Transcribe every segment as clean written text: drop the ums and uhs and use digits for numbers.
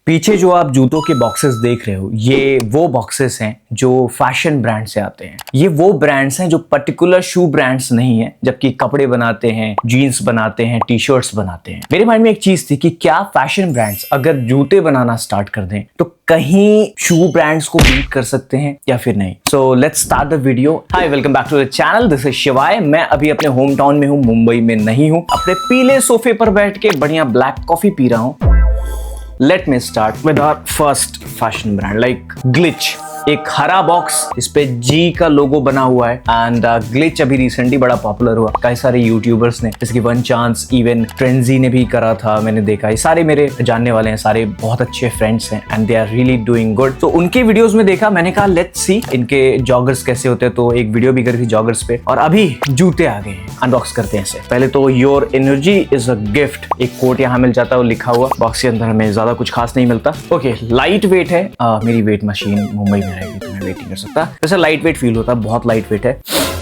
पीछे जो आप जूतों के बॉक्सेस देख रहे हो, ये वो बॉक्सेस हैं जो फैशन ब्रांड से आते हैं। ये वो ब्रांड्स हैं जो पर्टिकुलर शू ब्रांड्स नहीं है, जबकि कपड़े बनाते हैं, जीन्स बनाते हैं, टी शर्ट्स बनाते हैं। मेरे माइंड में एक चीज थी कि क्या फैशन ब्रांड्स अगर जूते बनाना स्टार्ट कर दें तो कहीं शू ब्रांड्स को बीट कर सकते हैं या फिर नहीं। So let's start the video. Hi, welcome back to the channel. This is Shivay. मैं अभी अपने होम टाउन में हूँ, मुंबई में नहीं हूँ। अपने पीले सोफे पर बैठ के बढ़िया ब्लैक कॉफी पी रहा हूँ। Let me start with our first fashion brand like Glitch। एक हरा बॉक्स, इस पे जी का लोगो बना हुआ है एंड ग्लिच अभी रिसेंटली बड़ा पॉपुलर हुआ। कई सारे यूट्यूबर्स ने, जैसे कि वन चांस, इवन ट्रेंजी ने भी करा था, मैंने देखा। ये सारे मेरे जानने वाले हैं, सारे बहुत अच्छे फ्रेंड्स हैं and they are really doing good. तो उनके वीडियोस में देखा, मैंने कहा लेट्स सी इनके जॉगर्स कैसे होते हैं। तो एक वीडियो भी करी थी जॉगर्स पे, और अभी जूते आ गए हैं। अनबॉक्स करते हैं इसे। पहले तो your energy is a gift, एक कोट यहाँ मिल जाता है, वो लिखा हुआ। बॉक्स के अंदर हमें ज्यादा कुछ खास नहीं मिलता। ओके, लाइट वेट है। मेरी वेट मशीन मुंबई में रहेगी तो मैं वेट नहीं कर सकता। वैसे लाइट वेट फील होता है, बहुत लाइट वेट है।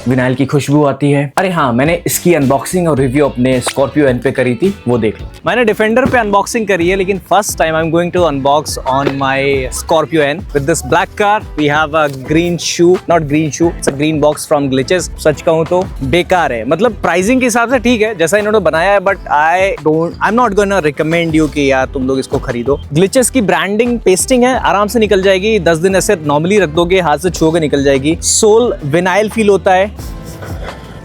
विनाइल की खुशबू आती है। अरे हाँ, मैंने इसकी अनबॉक्सिंग और रिव्यू अपने स्कॉर्पियो एन पे करी थी, वो देख लो। मैंने डिफेंडर पे अनबॉक्सिंग करी है, लेकिन first time I am going to unbox on my Scorpio N with this black car. We have a green shoe, not green shoe, it's a green box from glitches. सच कहूं तो बेकार है, मतलब प्राइसिंग के हिसाब से ठीक है जैसा इन्होंने बनाया है, but I am not gonna recommend you कि यार तुम लोग इसको खरीदो। ग्लिचेस की ब्रांडिंग पेस्टिंग है, आराम से निकल जाएगी। 10 दिन ऐसे नॉर्मली रख दोगे, हाथ से छुओगे निकल जाएगी। सोल विनाइल फील होता है।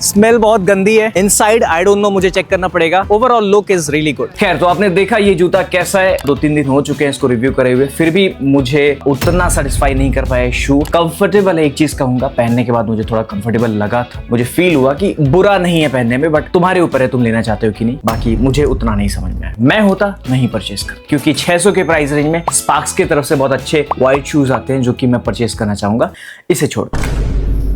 स्मेल बहुत गंदी है। इनसाइड आई डोंट नो, मुझे चेक करना पड़ेगा। Overall look is really good. खैर, तो आपने देखा ये जूता कैसा है। 2-3 दिन हो चुके हैं इसको रिव्यू करे हुए, फिर भी मुझे उतना सेटिस्फाई नहीं कर पाया। शू कंफर्टेबल है, एक चीज कहूंगा, पहनने के बाद मुझे थोड़ा कंफर्टेबल लगा था। मुझे फील हुआ कि बुरा नहीं है पहनने में, बट तुम्हारे ऊपर है, तुम लेना चाहते हो कि नहीं। बाकी मुझे उतना नहीं समझ में आया। मैं होता नहीं परचेस कर, क्योंकि 600 के प्राइस रेंज में स्पार्क्स की तरफ से बहुत अच्छे व्हाइट शूज आते हैं जो कि मैं परचेस करना चाहूंगा। इसे छोड़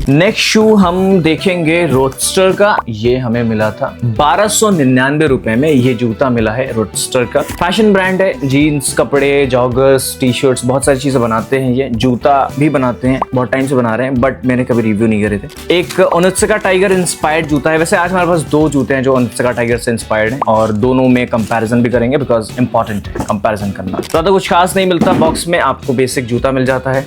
नेक्स्ट शू हम देखेंगे रोडस्टर का। ये हमें मिला था 1299 रुपए में। ये जूता मिला है रोडस्टर का। फैशन ब्रांड है, जीन्स, कपड़े, जॉगर्स, टी शर्ट्स, बहुत सारी चीजें बनाते हैं। ये जूता भी बनाते हैं, बहुत टाइम से बना रहे हैं, बट मैंने कभी रिव्यू नहीं करे थे। एक ओनित्सुका टाइगर इंस्पायर्ड जूता है। वैसे आज हमारे पास 2 जूते हैं जो ओनित्सुका टाइगर से इंस्पायर्ड हैं, और दोनों में कंपैरिजन भी करेंगे बिकॉज इंपॉर्टेंट है कंपैरिजन करना। ज्यादा कुछ खास नहीं मिलता बॉक्स में, आपको बेसिक जूता मिल जाता है।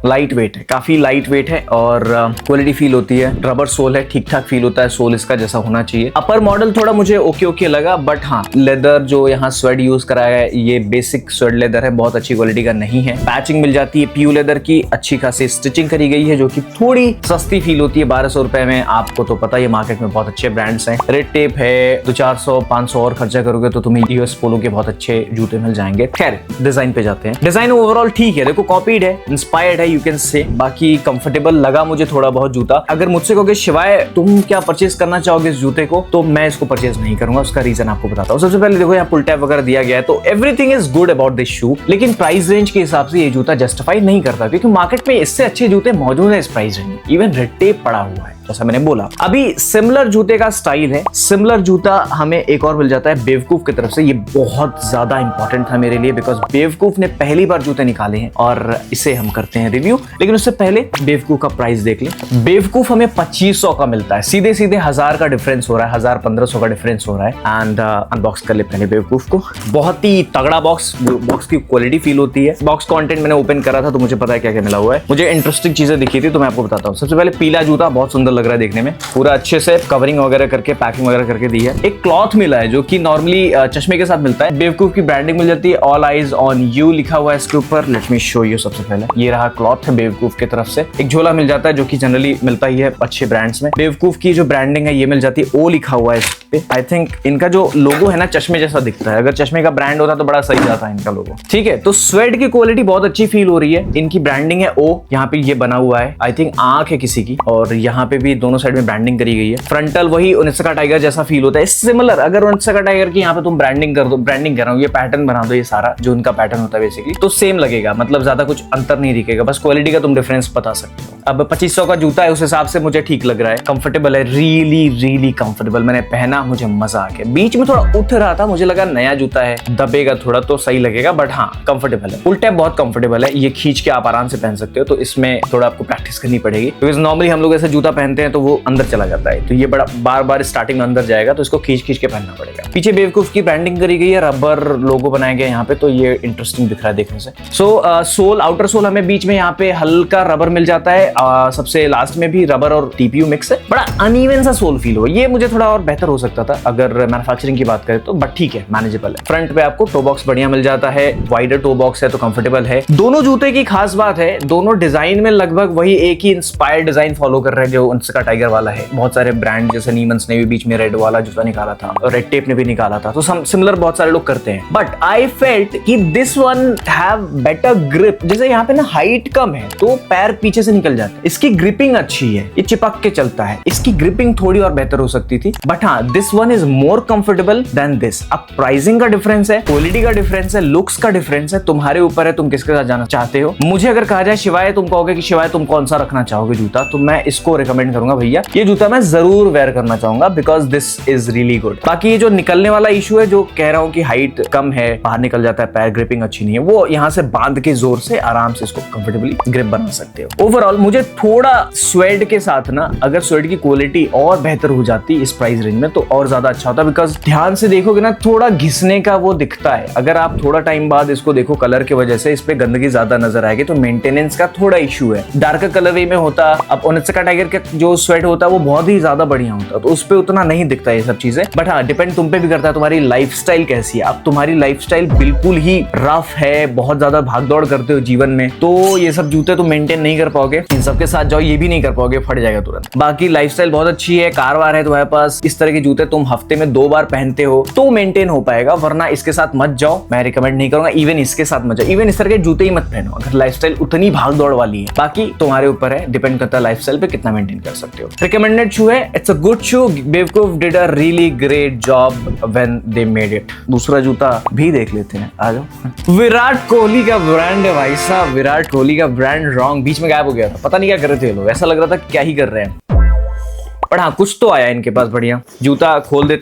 लाइट वेट है, काफी लाइट वेट है, और क्वालिटी फील होती है। रबर सोल है, ठीक ठाक फील होता है, सोल इसका जैसा होना चाहिए। अपर मॉडल थोड़ा मुझे ओके लगा, बट हाँ, लेदर जो यहाँ स्वेड यूज कराया है, ये बेसिक स्वेड लेदर है, बहुत अच्छी क्वालिटी का नहीं है। पैचिंग मिल जाती है पीयू लेदर की, अच्छी खासी स्टिचिंग करी गई है, जो कि थोड़ी सस्ती फील होती है 1200 रुपए में। आपको तो पता ही, मार्केट में बहुत अच्छे ब्रांड्स हैं। रेड टेप है, 200-400-500 और खर्चा करोगे तो तुम्हें यूएस पोलो के बहुत अच्छे जूते मिल जाएंगे। खैर, डिजाइन पे जाते हैं। डिजाइन ओवरऑल ठीक है, देखो कॉपीड है, इंस्पायर्ड है, यू कैन से। बाकी कंफर्टेबल लगा मुझे थोड़ा बहुत जूता। अगर मुझसे कहोगे शिवाय तुम क्या परचेस करना चाहोगे इस जूते को, तो मैं इसको परचेस नहीं करूंगा। उसका रीजन आपको बताता हूँ। सबसे पहले देखो, यहाँ पुल टैब वगैरह दिया गया है, तो everything is good about this शू, लेकिन प्राइस रेंज के हिसाब से ये जूता जस्टिफाई नहीं करता, क्योंकि मार्केट में इससे अच्छे जूते मौजूद है इस प्राइस रेंज में। इवन रेड टेप पड़ा हुआ है, जैसा मैंने बोला। अभी सिमिलर जूते का स्टाइल है। सिमिलर जूता हमें एक और मिल जाता है बेवकूफ की तरफ से। ये बहुत ज्यादा इंपॉर्टेंट था मेरे लिए, बिकॉज बेवकूफ ने पहली बार जूते निकाले हैं, और इसे हम करते हैं रिव्यू। लेकिन उससे पहले बेवकूफ का प्राइस देख ले। बेवकूफ हमें 2500 का मिलता है। सीधे 1000 का डिफरेंस हो रहा है, 1000-1500 का डिफरेंस हो रहा है। एंड अनबॉक्स कर ले पहले बेवकूफ को। बहुत ही तगड़ा बॉक्स की क्वालिटी फील होती है। बॉक्स कंटेंट मैंने ओपन करा था, तो मुझे पता है क्या क्या मिला हुआ है। मुझे इंटरेस्टिंग चीजें दिखी थी, तो मैं आपको बताता हूँ। सबसे पहले पीला जूता बहुत सुंदर लग रहा है देखने में, पूरा अच्छे से कवरिंग वगैरह करके, पैकिंग वगैरह करके दी है। एक क्लॉथ मिला है जो कि नॉर्मली चश्मे के साथ मिलता है। बेवकूफ की ब्रांडिंग मिल जाती है, ऑल आइज ऑन यू लिखा हुआ है इसके ऊपर। Let me show you. सबसे पहले ये रहा क्लॉथ है बेवकूफ की तरफ से। एक झोला मिल जाता है जो कि जनरली मिलता ही है अच्छे ब्रांड्स में। बेवकूफ की जो ब्रांडिंग है ये मिल जाती है, ओ लिखा हुआ है इस पे। आई थिंक इनका जो लोगो है ना, चश्मे जैसा दिखता है। अगर चश्मे का ब्रांड होता तो बड़ा सही जाता है इनका लोगो। ठीक है, तो स्वेड की क्वालिटी बहुत अच्छी फील हो रही है। इनकी ब्रांडिंग है ओ, यहाँ पे ये बना हुआ है। आई थिंक आंख है किसी की, और यहाँ पे भी दोनों साइड में ब्रांडिंग करी गई है। फ्रंटल वही ओनित्सुका टाइगर जैसा फील होता है, सिमिलर। अगर ओनित्सुका टाइगर की यहाँ पे तुम ब्रांडिंग कर दो, ब्रांडिंग कर रहा हूँ, ये पैटर्न बना दो, ये सारा जो उनका पैटर्न होता है बेसिकली, तो सेम लगेगा, मतलब ज्यादा कुछ अंतर नहीं दिखेगा। बस क्वालिटी का तुम डिफरेंस बता सकते हो। अब 2500 का जूता है, उस हिसाब से मुझे ठीक लग रहा है, कंफर्टेबल है, रियली रियली कंफर्टेबल। मैंने पहना, मुझे मजा आ गया। बीच में थोड़ा उठ रहा था, मुझे लगा नया जूता है, दबेगा थोड़ा तो सही लगेगा, बट हाँ कंफर्टेबल है। फुल टैप बहुत कंफर्टेबल है, ये खींच के आप आराम से पहन सकते हो। तो इसमें थोड़ा आपको प्रैक्टिस करनी पड़ेगी, बिकॉज नॉर्मली हम लोग ऐसे जूता पहनते हैं तो वो अंदर चला जाता है, तो ये बड़ा बार बार स्टार्टिंग में अंदर जाएगा, तो इसको खींच खींच के पहनना पड़ेगा। पीछे बेवकूफ की ब्रांडिंग करी गई है, रबर लोगो बनाया गया यहाँ पे, तो ये इंटरेस्टिंग दिख रहा है देखने से। सो सोल, आउटर सोल हमें बीच में यहाँ पे हल्का रबर मिल जाता है, सबसे लास्ट में भी रबर और टीपीयू मिक्स है। बड़ा अनइवन सा सोल फील हो, ये मुझे थोड़ा और बेहतर हो सकता था अगर मैन्युफैक्चरिंग की बात करें तो, बट ठीक है, मैनेजेबल है। फ्रंट पे आपको टो बॉक्स बढ़िया मिल जाता है, वाइडर टो बॉक्स है तो कंफर्टेबल है। दोनों जूते की खास बात है, दोनों डिजाइन में लगभग वही एक ही इंस्पायर्ड डिजाइन फॉलो कर रहे हैं जो उनका टाइगर वाला है। बहुत सारे ब्रांड जैसे नीमंस ने भी बीच में रेड वाला जूता निकाला था, और रेड टेप ने भी निकाला था, तो सिमिलर बहुत सारे लोग करते हैं। बट आई फेल्ट कि this one have better grip. जैसे यहाँ पे ना हाइट कम है तो पैर पीछे से निकल जाता है, इसकी ग्रिपिंग अच्छी है, ये चिपक के चलता है, इसकी ग्रिपिंग थोड़ी और बेहतर हो सकती थी। बट हाँ, this one is more comfortable than this. अब प्राइसिंग का डिफरेंस है, क्वालिटी का डिफरेंस है, लुक्स का डिफरेंस है, तुम्हारे ऊपर है तुम किसके साथ जाना चाहते हो। मुझे अगर कहा जाए शिवाय, तुम कहोगे कि शिवाय तुम कौन सा रखना चाहोगे जूता, तो मैं इसको रिकमेंड करूंगा, भैया ये जूता मैं जरूर वेयर करना चाहूंगा, because this is really good. बाकी ये जो निकलने वाला इशू है, जो कह रहा हूँ कि हाइट कम है, बाहर निकल जाता है पैर, ग्रिपिंग अच्छी नहीं है, वो यहाँ से बांध के जोर से आराम से इसको कंफर्टेबली ग्रिप बना सकते हो। ओवरऑल मुझे थोड़ा स्वेड के साथ ना, अगर स्वेड की क्वालिटी और बेहतर हो जाती इस प्राइस रेंज में तो और ज्यादा अच्छा होता, बिकॉज ध्यान से देखोगे ना थोड़ा घिसने का वो दिखता है। अगर आप थोड़ा टाइम बाद इसको देखो, कलर की वजह से इस पे गंदगी ज्यादा नजर आएगी, तो मेंटेनेंस का थोड़ा इशू है। डार्कर कलर में होता, अब ओनित्सुका टाइगर का जो स्वेड होता है वो बहुत ही ज्यादा बढ़िया होता, तो उस पे उतना नहीं दिखता ये सब चीजें। बट हाँ, डिपेंड तुम पे भी करता है, तुम्हारी लाइफस्टाइल कैसी है। अब तुम्हारी लाइफस्टाइल बिल्कुल ही रफ है, बहुत ज्यादा भागदौड़ करते हो जीवन में, तो ये सब जूते तुम मेंटेन नहीं कर पाओगे। इन सबके साथ जाओ, ये भी नहीं कर पाओगे, फट जाएगा तुरंत। बाकी लाइफस्टाइल बहुत अच्छी है, कार वार है तुम्हारे पास, इस तरह के जूते तुम हफ्ते में 2 बार पहनते हो तो मेंटेन हो पाएगा, वरना इसके साथ मत जाओ, मैं रिकमेंड नहीं करूंगा। इवन इसके साथ मत जाओ, इवन इस तरह के जूते ही मत पहनो अगर लाइफस्टाइल उतनी भागदौड़ वाली है। बाकी तुम्हारे ऊपर है, डिपेंड करता है लाइफस्टाइल पे कितना मेंटेन कर सकते हो। रिकमेंडेड शू है, इट्स अ गुड शू। बेवकूफ did a really great job when they made it. दूसरा जूता भी देख लेते हैं, आ जाओ। विराट कोहली का ब्रांड है भाई साहब, विराट कोहली का ब्रांड। रॉन्ग, बीच में गायब हो गया था, पता नहीं क्या कर रहे थे लोग, ऐसा लग रहा था क्या ही कर रहे हैं। पर हाँ, कुछ तो आया इनके पास बढ़िया। जूता खोल दे,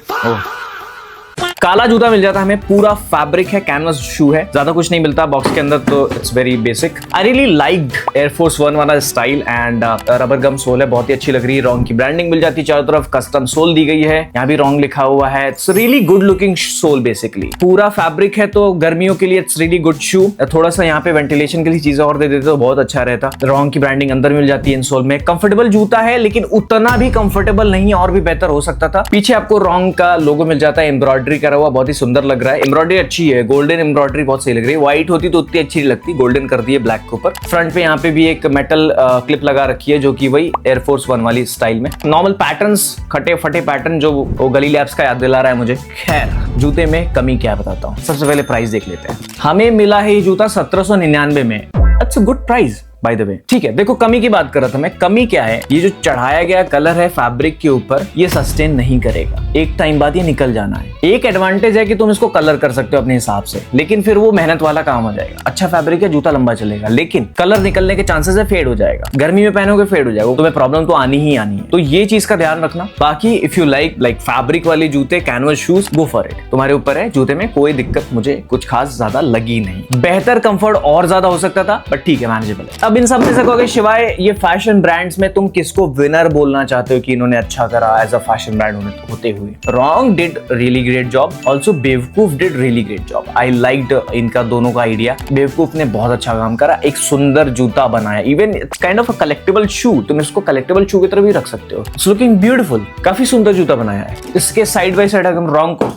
काला जूता मिल जाता है हमें, पूरा फैब्रिक है, कैनवस शू है, ज्यादा कुछ नहीं मिलता बॉक्स के अंदर, तो it's very basic. I really liked Air Force 1 वाला style and rubber gum sole है, बहुत ही अच्छी लग रही है। रॉन्ग की ब्रांडिंग मिल जाती है, चारों तरफ कस्टम सोल दी गई है, यहाँ भी रॉन्ग लिखा हुआ है। It's really good looking sole, basically पूरा फैब्रिक है, तो गर्मियों के लिए इट्स रियली गुड शू। थोड़ा सा यहाँ पे वेंटिलेशन के लिए चीजें और दे देते तो बहुत अच्छा रहता। रॉन्ग की ब्रांडिंग अंदर मिल जाती है इन सोल में। कंफर्टेबल जूता है, लेकिन उतना भी कंफर्टेबल नहीं, और भी बेहतर हो सकता था। पीछे आपको रॉन्ग का लोगो मिल जाता है, एम्ब्रॉयडरी करा हुआ, बहुत ही सुंदर लग रहा है। एम्ब्रॉयडरी अच्छी है, गोल्डन एम्ब्रॉयडरी बहुत सही लग रही है। व्हाइट होती तो उतनी अच्छी नहीं लगती, गोल्डन कर दी है ब्लैक के ऊपर। फ्रंट पे यहाँ पे भी एक मेटल क्लिप लगा रखी है, जो कि वही एयरफोर्स 1 वाली स्टाइल में। नॉर्मल पैटर्न्स, खटे फटे पैटर्न, जो वो गली लैब्स का याद दिला रहा है मुझे। खैर, जूते में कमी क्या बताता हूँ। सबसे पहले प्राइस देख लेते हैं। हमें मिला है ये जूता 1799 में। It's a good price by the way, ठीक है। देखो, कमी की बात कर रहा था मैं, कमी क्या है, ये जो चढ़ाया गया कलर है फैब्रिक के ऊपर, ये सस्टेन नहीं करेगा, एक टाइम बाद ये निकल जाना है। एक एडवांटेज है कि तुम इसको कलर कर सकते हो अपने हिसाब से, लेकिन फिर वो मेहनत वाला काम हो जाएगा। अच्छा फैब्रिक है, जूता लंबा चलेगा, लेकिन कलर निकलने के चांसेस है फेड हो जाएगा। गर्मी में पहनोगे फेड हो जाएगा, तुम्हें प्रॉब्लम तो आनी ही आनी है, तो ये चीज का ध्यान रखना। बाकी इफ यू लाइक फैब्रिक वाले जूते, canvas shoes, go for it, तुम्हारे ऊपर है। जूते में कोई दिक्कत मुझे कुछ खास ज्यादा लगी नहीं। बेहतर कंफर्ट और ज्यादा हो सकता था, बट ठीक है, मैनेजेबल है। अब इन सब में से कहोगे शिवाय, ये फैशन ब्रांड्स में तुम किसको विनर बोलना चाहते हो कि इन्होंने अच्छा करा एज अ फैशन ब्रांड होते हुए? Wrong did really great job, also Bewakoof did really great job. I liked इनका दोनों का आइडिया। बेवकूफ ने बहुत अच्छा काम करा, एक सुंदर जूता बनाया, even it's kind of a collectible shoe, तुम इसको कलेक्टिबल शू की तरह भी रख सकते हो। इट्स लुकिंग ब्यूटीफुल, काफी सुंदर जूता बनाया है। इसके साइड बाय साइड अगर रॉन्ग को,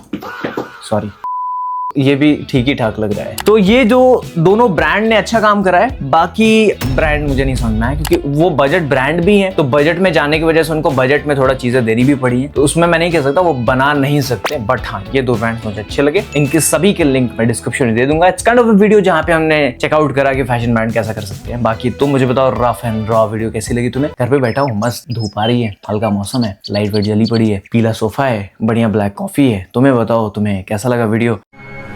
सॉरी, ये भी ठीक ही ठाक लग रहा है। तो ये जो दोनों ब्रांड ने अच्छा काम करा है, बाकी ब्रांड मुझे नहीं समझ में आया, क्योंकि वो बजट ब्रांड भी है, तो बजट में जाने की वजह से उनको बजट में थोड़ा चीजें देनी भी पड़ी है, तो उसमें मैं नहीं कह सकता वो बना नहीं सकते। बट हाँ, ये 2 ब्रांड मुझे अच्छे लगे, इनके सभी के लिंक मैं डिस्क्रिप्शन में दे दूंगा। It's kind of a video जहाँ पे हमने चेकआउट करा कि फैशन ब्रांड कैसा कर सकते हैं। बाकी तुम मुझे बताओ, रफ एंड रॉ वीडियो कैसी लगी तुम्हें? घर पे बैठा हूँ, मस्त धूप आ रही है, हल्का मौसम है, लाइट वेट जली पड़ी है, पीला सोफा है, बढ़िया ब्लैक कॉफी है। तुम्हें बताओ, तुम्हें कैसा लगा वीडियो?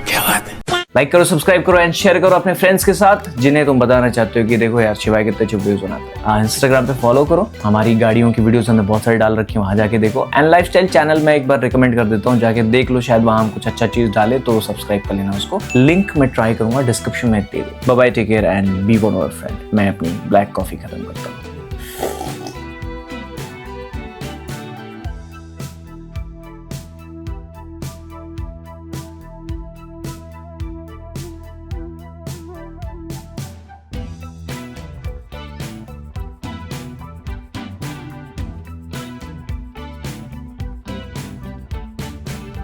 क्या बात है। लाइक करो, सब्सक्राइब करो एंड शेयर करो अपने फ्रेंड्स के साथ जिन्हें तुम बताना चाहते हो कि देखो यार शिवाय कितने अच्छे वीडियोस बनाते हैं। इंस्टाग्राम पे फॉलो करो, हमारी गाड़ियों की वीडियोस हमने बहुत सारी डाल रखी है, वहां जाके देखो। एंड लाइफस्टाइल चैनल में एक बार रिकमेंड कर देता हूँ, जाके देख लो, शायद वहां हम कुछ अच्छा चीज डाले तो सब्सक्राइब कर लेना उसको। लिंक मैं ट्राई करूंगा डिस्क्रिप्शन में दे दूँ। Bye bye, take care and be one our friend. मैं अपनी ब्लैक कॉफी खत्म करता हूँ।